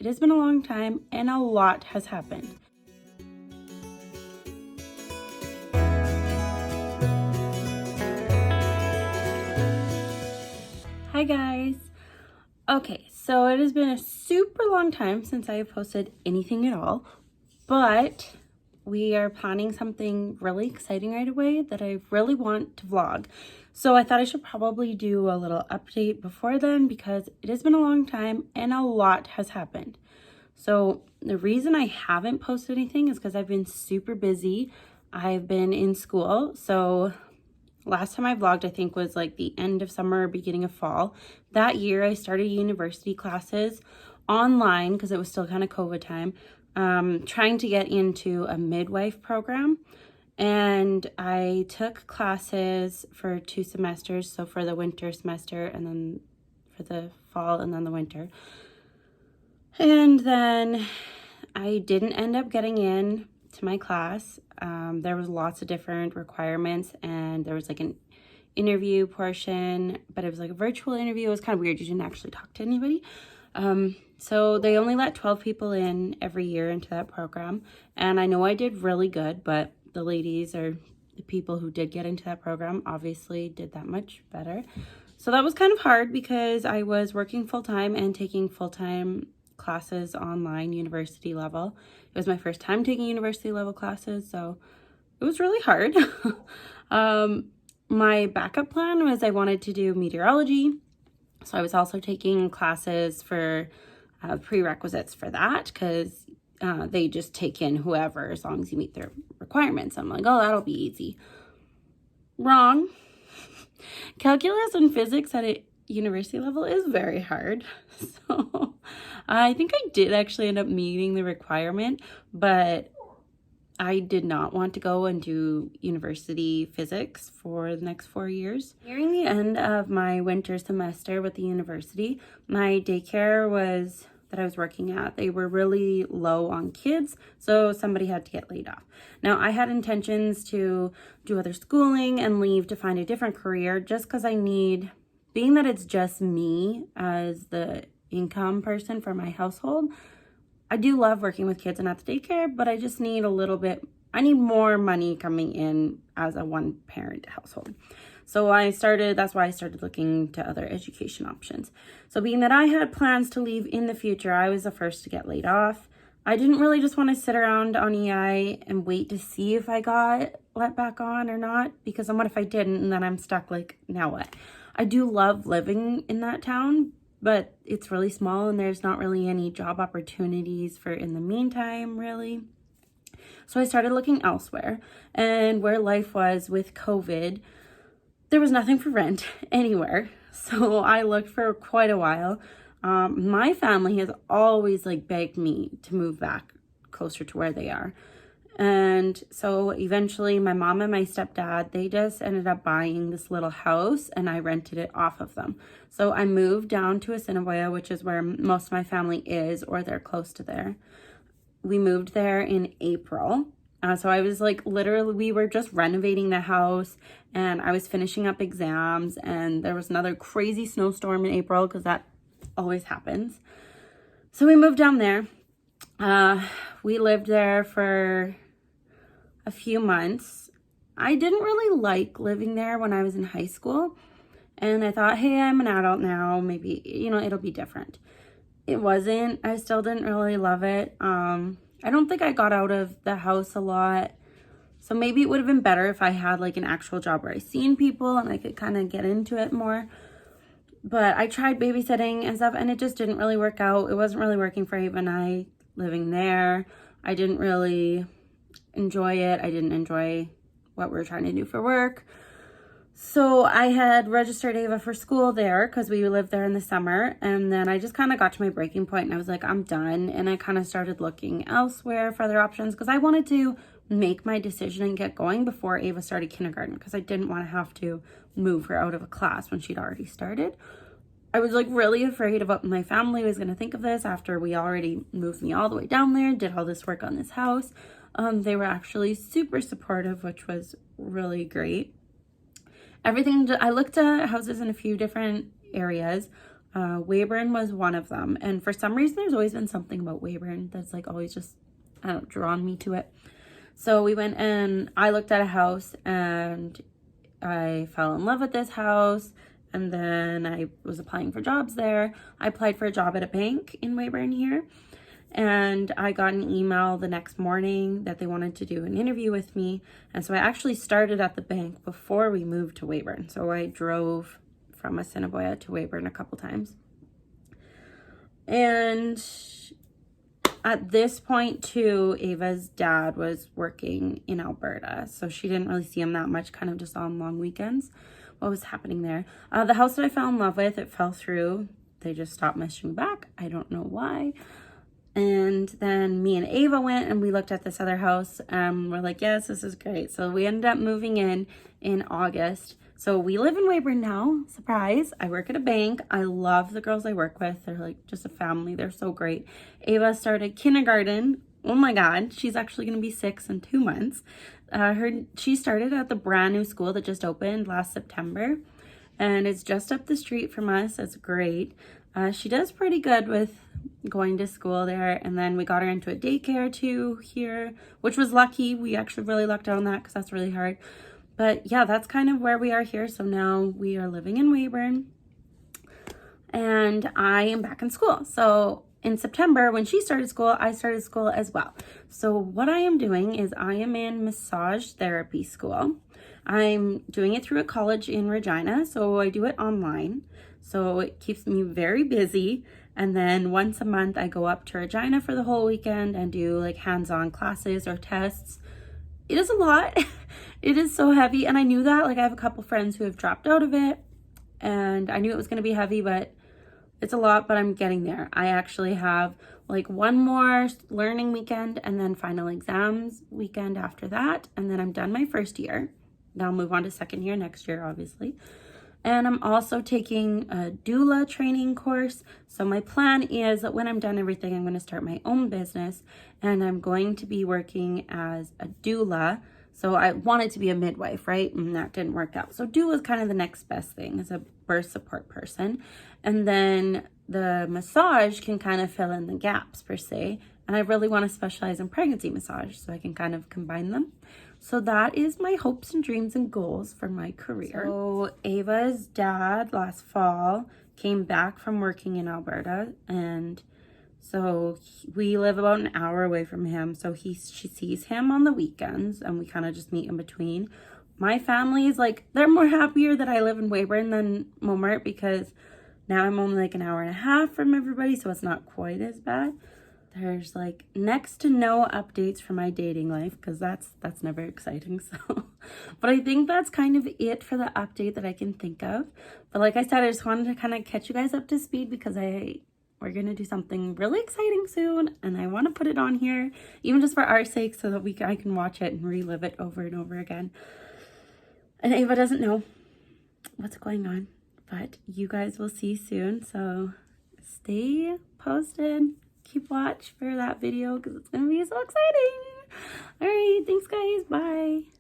it has been a long time and a lot has happened. Hi guys. Okay, so it has been a super long time since I have posted anything at all, but we are planning something really exciting right away that I really want to vlog. So I thought I should probably do a little update before then because it has been a long time and a lot has happened. So the reason I haven't posted anything is because I've been super busy. I've been in school. So last time I vlogged, I think, was like the end of summer, beginning of fall. That year I started university classes online because it was still kind of COVID time. Trying to get into a midwife program, and I took classes for 2 semesters, so for the winter semester and then for the fall and then the winter. And then I didn't end up getting in to my class. There was lots of different requirements, and there was like an interview portion, but it was like a virtual interview. It was kind of weird. You didn't actually talk to anybody. So they only let 12 people in every year into that program. And I know I did really good, but the ladies, or the people who did get into that program, obviously did that much better. So that was kind of hard because I was working full-time and taking full-time classes online, university level. It was my first time taking university level classes, so it was really hard. My backup plan was I wanted to do meteorology. So I was also taking classes for prerequisites for that because they just take in whoever as long as you meet their requirements. I'm like, oh, that'll be easy. Wrong. Calculus and physics at a university level is very hard. So I think I did actually end up meeting the requirement, but I did not want to go and do university physics for the next 4 years. Nearing the end of my winter semester with the university, my daycare that I was working at, they were really low on kids, so somebody had to get laid off. Now, I had intentions to do other schooling and leave to find a different career just because being that it's just me as the income person for my household, I do love working with kids and at the daycare, but I just need I need more money coming in as a one-parent household. So that's why I started looking to other education options. So being that I had plans to leave in the future, I was the first to get laid off. I didn't really just want to sit around on EI and wait to see if I got let back on or not, because then what if I didn't and then I'm stuck, like, now what? I do love living in that town, but it's really small and there's not really any job opportunities for in the meantime, really. So I started looking elsewhere, and where life was with COVID, there was nothing for rent anywhere. So I looked for quite a while. My family has always begged me to move back closer to where they are. And so eventually my mom and my stepdad, they just ended up buying this little house and I rented it off of them. So I moved down to Assiniboia, which is where most of my family is, or they're close to there. We moved there in April. So I was literally, we were just renovating the house and I was finishing up exams, and there was another crazy snowstorm in April because that always happens. So we moved down there. We lived there for a few months. I didn't really like living there when I was in high school, and I thought, hey, I'm an adult now, maybe, it'll be different. It wasn't. I still didn't really love it. I don't think I got out of the house a lot, so maybe it would have been better if I had an actual job where I seen people and I could kind of get into it more. But I tried babysitting and stuff, and it just didn't really work out. It wasn't really working for Ava and I living there. I didn't really enjoy it. I didn't enjoy what we were trying to do for work. So I had registered Ava for school there because we lived there in the summer. And then I just kind of got to my breaking point and I was like, I'm done. And I kind of started looking elsewhere for other options because I wanted to make my decision and get going before Ava started kindergarten, because I didn't want to have to move her out of a class when she'd already started. I was really afraid of what my family was going to think of this after we already moved me all the way down there, did all this work on this house. They were actually super supportive, which was really great. I looked at houses in a few different areas. Weyburn was one of them. And for some reason, there's always been something about Weyburn that's like always just, I don't know, drawn me to it. So we went and I looked at a house and I fell in love with this house. And then I was applying for jobs there. I applied for a job at a bank in Weyburn here. And I got an email the next morning that they wanted to do an interview with me. And so I actually started at the bank before we moved to Weyburn. So I drove from Assiniboia to Weyburn a couple times. And at this point too, Ava's dad was working in Alberta. So she didn't really see him that much, kind of just on long weekends. What was happening there? The house that I fell in love with, it fell through. They just stopped messaging me back. I don't know why. And then me and Ava went and we looked at this other house and we're like, yes, this is great. So we ended up moving in August. So we live in Weyburn now. Surprise. I work at a bank. I love the girls I work with. They're like just a family. They're so great. Ava started kindergarten. Oh my God. She's actually going to be 6 in 2 months. She started at the brand new school that just opened last September. And it's just up the street from us. It's great. She does pretty good with going to school there. And then we got her into a daycare too here, which was lucky. We actually really lucked out on that because that's really hard. But yeah, that's kind of where we are here. So now we are living in Weyburn and I am back in school. So in September, when she started school, I started school as well. So what I am doing is I am in massage therapy school. I'm doing it through a college in Regina. So I do it online. So it keeps me very busy. And then once a month, I go up to Regina for the whole weekend and do like hands-on classes or tests. It is a lot. It is so heavy. And I knew that. Like I have a couple friends who have dropped out of it. And I knew it was going to be heavy, but it's a lot, but I'm getting there. I actually have like one more learning weekend and then final exams weekend after that. And then I'm done my first year. Now I'll move on to second year next year, obviously. And I'm also taking a doula training course. So my plan is that when I'm done everything, I'm going to start my own business and I'm going to be working as a doula. So I wanted to be a midwife, right? And that didn't work out. So doula is kind of the next best thing as a birth support person. And then the massage can kind of fill in the gaps per se. And I really want to specialize in pregnancy massage so I can kind of combine them. So that is my hopes and dreams and goals for my career. So Ava's dad last fall came back from working in Alberta, and so we live about an hour away from him. So she sees him on the weekends and we kind of just meet in between. My family is like, they're more happier that I live in Weyburn than Momart because now I'm only like an hour and a half from everybody, so it's not quite as bad. There's like next to no updates for my dating life because that's never exciting. So, but I think that's kind of it for the update that I can think of. But like I said, I just wanted to kind of catch you guys up to speed because we're going to do something really exciting soon. And I want to put it on here, even just for our sake, so that I can watch it and relive it over and over again. And Ava doesn't know what's going on, but you guys will see soon. So stay posted. Keep watch for that video because it's going to be so exciting. All right. Thanks, guys. Bye.